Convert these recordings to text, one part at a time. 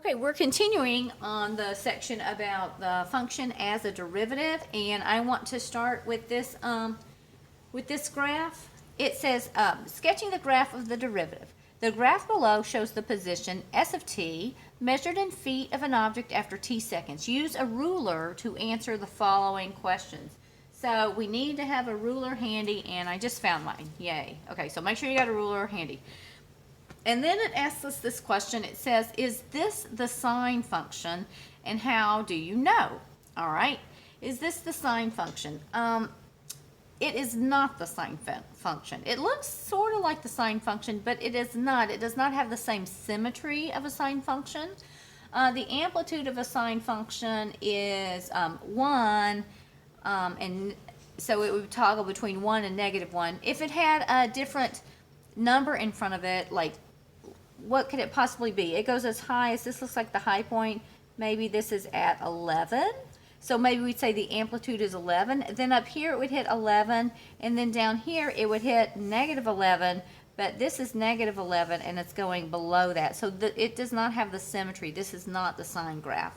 Okay, we're continuing on the section about the function as a derivative, and I want to start with this graph. It says, sketching the graph of the derivative. The graph below shows the position s of t measured in feet of an object after t seconds. Use a ruler to answer the following questions. So we need to have a ruler handy, and I just found mine. Yay. Okay, so make sure you got a ruler handy. And then it asks us this question. It says, is this the sine function, and how do you know? All right. Is this the sine function? It is not the sine function. It looks sort of like the sine function, but it is not. It does not have the same symmetry of a sine function. The amplitude of a sine function is 1, and so it would toggle between 1 and -1. If it had a different number in front of it, like, what could it possibly be? It goes as high as, this looks like the high point. Maybe this is at 11. So maybe we'd say the amplitude is 11. Then up here it would hit 11, and then down here it would hit -11, but this is -11 and it's going below that. So it does not have the symmetry. This is not the sine graph.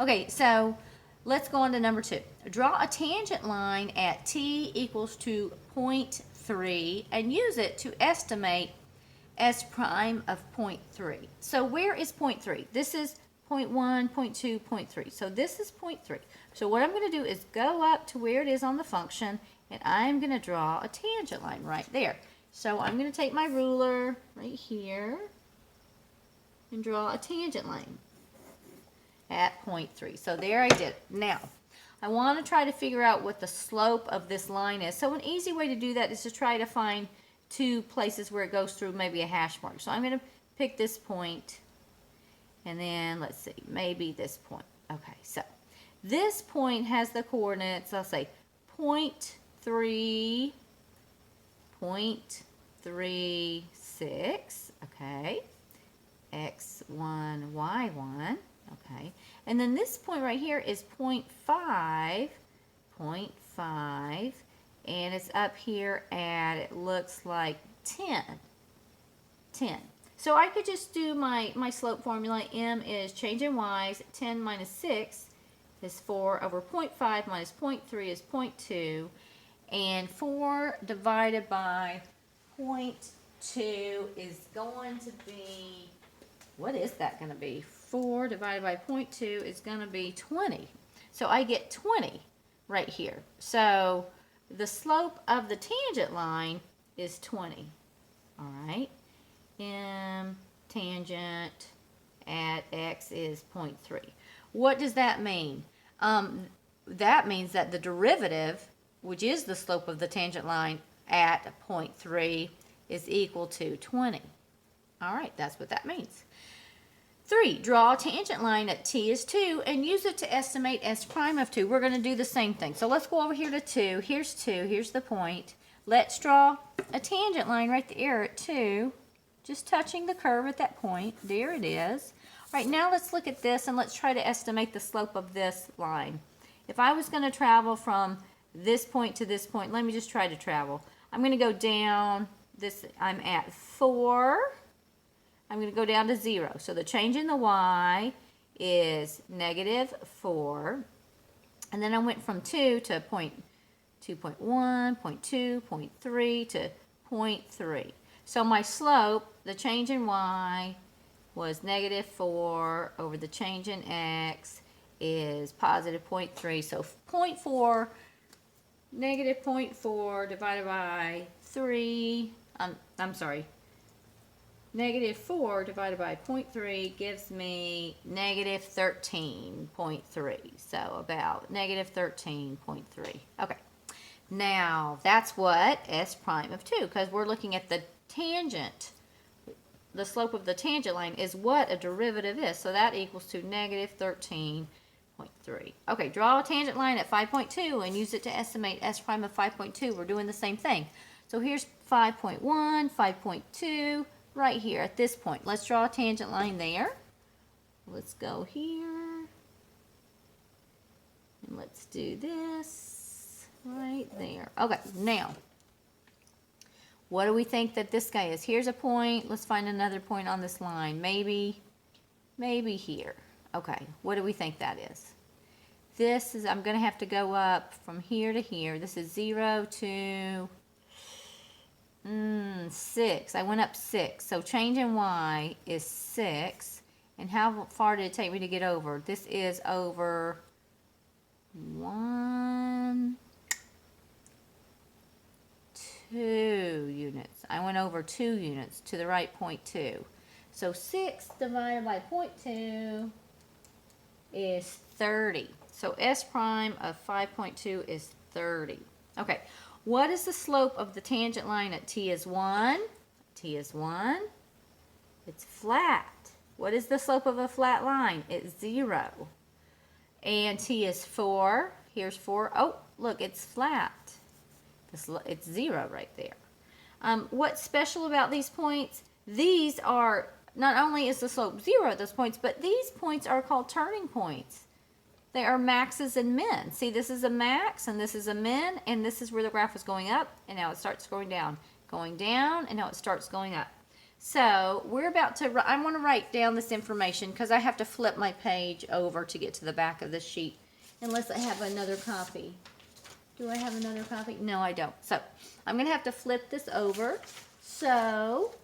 Okay, so let's go on to number 2. Draw a tangent line at t equals to 0.3 and use it to estimate s prime of 0.3. So where is 0.3? This is 0.1, 0.2, 0.3. So this is 0.3. So what I'm going to do is go up to where it is on the function, and I'm going to draw a tangent line right there. So I'm going to take my ruler right here and draw a tangent line at 0.3. So there I did it. Now, I want to try to figure out what the slope of this line is. So an easy way to do that is to try to find 2 places where it goes through maybe a hash mark. So I'm going to pick this point, and then let's see, maybe this point. Okay, so this point has the coordinates, I'll say 0.3, 0.36, okay, x1, y1, okay, and then this point right here is 0.5, 0.5, and it's up here at, it looks like 10. So I could just do my slope formula. M is change in y's. 10 minus 6 is 4 over 0.5 minus 0.3 is 0.2. And 4 divided by 0.2 is going to be, what is that going to be? 4 divided by 0.2 is going to be 20. So I get 20 right here. So the slope of the tangent line is 20. All right. M tangent at x is 0.3. What does that mean? That means that the derivative, which is the slope of the tangent line at 0.3, is equal to 20. All right, that's what that means. 3, draw a tangent line at t is 2 and use it to estimate s prime of 2. We're going to do the same thing. So let's go over here to 2. Here's 2. Here's the point. Let's draw a tangent line right there at 2, just touching the curve at that point. There it is. All right, now let's look at this and let's try to estimate the slope of this line. If I was going to travel from this point to this point, let me just try to travel. I'm going to go down this. I'm at 4. I'm going to go down to 0. So the change in the y is -4. And then I went from 2 to 2.1, 0.2, 0.3 to 0.3. So my slope, the change in y, was -4 over the change in x is positive 0.3. So 0.4, -0.4 divided by 3, I'm sorry, -4 divided by 0.3 gives me -13.3. So about -13.3. Okay. Now, that's what s prime of 2, because we're looking at the tangent. The slope of the tangent line is what a derivative is. So that equals to -13.3. Okay, draw a tangent line at 5.2 and use it to estimate s prime of 5.2. We're doing the same thing. So here's 5.1, 5.2, right here at this point. Let's draw a tangent line there. Let's go here. And let's do this right there. Okay, now, what do we think that this guy is? Here's a point. Let's find another point on this line. Maybe maybe here. Okay, what do we think that is? This is, I'm going to have to go up from here to here. This is 0 to 6. I went up 6. So change in y is 6. And how far did it take me to get over? This is over 1, 2 units. I went over 2 units to the right 0.2. So 6 divided by 0.2 is 30. So S prime of 5.2 is 30. Okay, what is the slope of the tangent line at t is 1? T is 1. It's flat. What is the slope of a flat line? It's 0. And t is 4. Here's 4. Oh, look, it's flat. It's 0 right there. What's special about these points? These are, not only is the slope 0 at those points, but these points are called turning points. They are maxes and min. See, this is a max, and this is a min, and this is where the graph is going up, and now it starts going down, and now it starts going up. So we're about to, I want to write down this information because I have to flip my page over to get to the back of the sheet, unless I have another copy. Do I have another copy? No, I don't. So I'm going to have to flip this over. So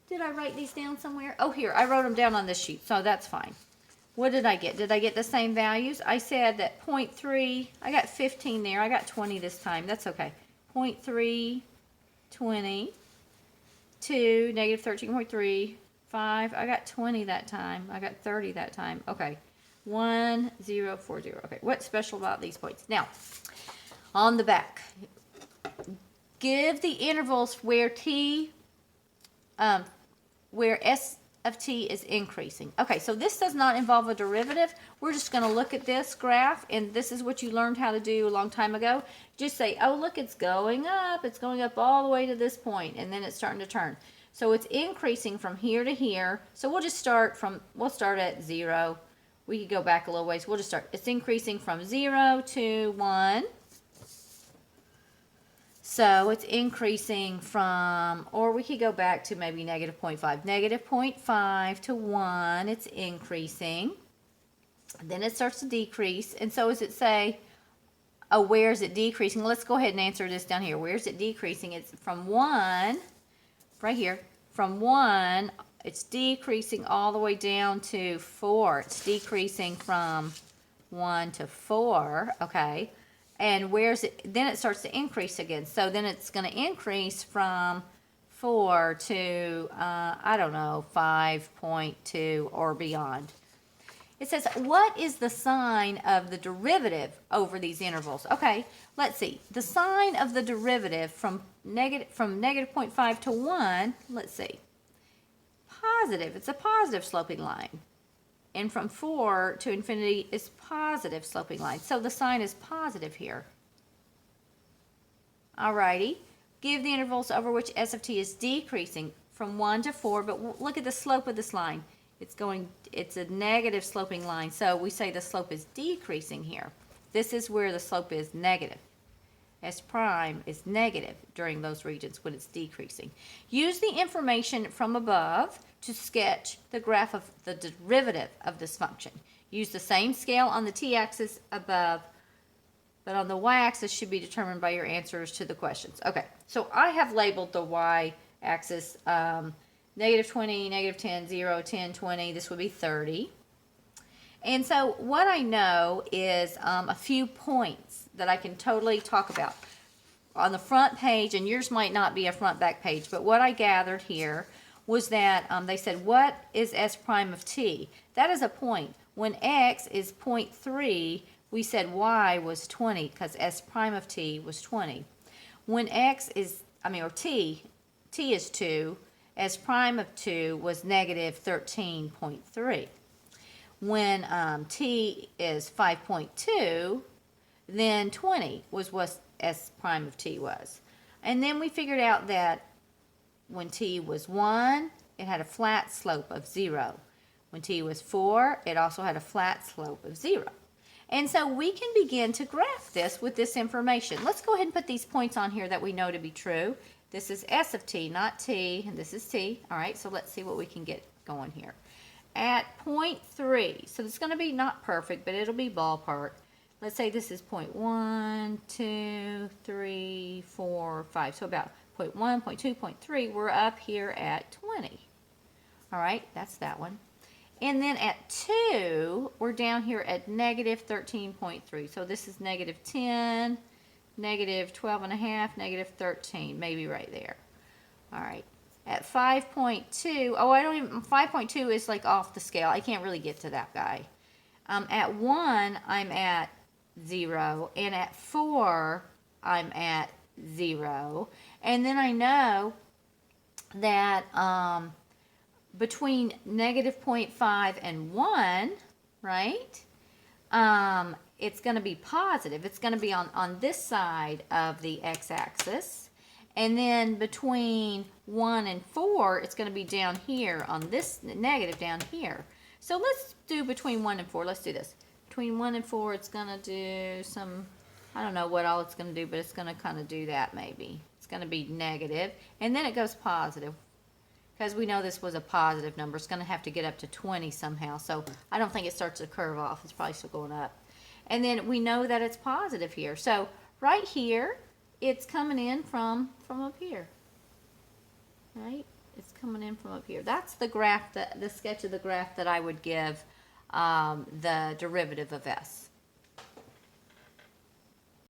did I write these down somewhere? Oh, here, I wrote them down on this sheet, so that's fine. What did I get? Did I get the same values? I said that 0.3, I got 15 there. I got 20 this time. That's okay. 0.3, 20, 2, negative 13.3, 5. I got 20 that time. I got 30 that time. Okay. 1, 0, 4, 0. Okay. What's special about these points? Now, on the back, give the intervals where where S of t is increasing. Okay, so this does not involve a derivative. We're just going to look at this graph, and this is what you learned how to do a long time ago. Just say, oh, look, it's going up. It's going up all the way to this point, and then it's starting to turn. So it's increasing from here to here. So we'll just start from, we'll start at 0. We could go back a little ways. We'll just start. It's increasing from 0 to 1. So it's increasing from, or we could go back to maybe negative 0.5. Negative 0.5 to 1, it's increasing. Then it starts to decrease. And so as it say, oh, where is it decreasing? Let's go ahead and answer this down here. Where is it decreasing? It's from 1, right here. From 1, it's decreasing all the way down to 4. It's decreasing from 1 to 4, okay. And where's it? Then it starts to increase again. So then it's going to increase from 4 to, I don't know, 5.2 or beyond. It says, what is the sign of the derivative over these intervals? Okay, let's see. The sign of the derivative from negative 0.5 to 1, let's see. Positive. It's a positive sloping line. And from 4 to infinity is positive sloping line. So the sign is positive here. Alrighty. Give the intervals over which S of t is decreasing from 1 to 4. But look at the slope of this line. It's a negative sloping line. So we say the slope is decreasing here. This is where the slope is negative. S prime is negative during those regions when it's decreasing. Use the information from above to sketch the graph of the derivative of this function. Use the same scale on the t-axis above, but on the y-axis should be determined by your answers to the questions. Okay, so I have labeled the y-axis negative 20, negative 10, 0, 10, 20. This would be 30. And so what I know is a few points that I can totally talk about. On the front page, and yours might not be a front back page, but what I gathered here was that they said, what is S prime of t? That is a point. When x is 0.3, we said y was 20 because S prime of t was 20. When x is, or t is 2, S prime of 2 was negative 13.3. When t is 5.2, then 20 was what S prime of t was. And then we figured out that when t was 1, it had a flat slope of 0. When t was 4, it also had a flat slope of 0. And so we can begin to graph this with this information. Let's go ahead and put these points on here that we know to be true. This is S of t, not t, and this is t. All right, so let's see what we can get going here. at point 0.3, so it's going to be not perfect, but it'll be ballpark. Let's say this is point 1, 2, 3, 4, 5. So about point 1, point 2, point 3, we're up here at 20. All right, that's that one. And then at 2, we're down here at negative 13.3. So this is negative 10, negative 12.5, negative 13, maybe right there. All right. At 5.2, oh, 5.2 is like off the scale. I can't really get to that guy. At 1, I'm at 0, and at 4, I'm at 0. And then I know that between negative 0.5 and 1, right, it's going to be positive. It's going to be on this side of the x-axis. And then between 1 and 4, it's going to be down here on this negative down here. So let's do between 1 and 4. Let's do this. Between 1 and 4, it's going to do some, I don't know what all it's going to do, but it's going to kind of do that maybe. It's going to be negative, and then it goes positive. Because we know this was a positive number, it's going to have to get up to 20 somehow. So I don't think it starts to curve off. It's probably still going up. And then we know that it's positive here. So right here, it's coming in from up here. Right? It's coming in from up here. That's the graph, the sketch of the graph that I would give the derivative of s.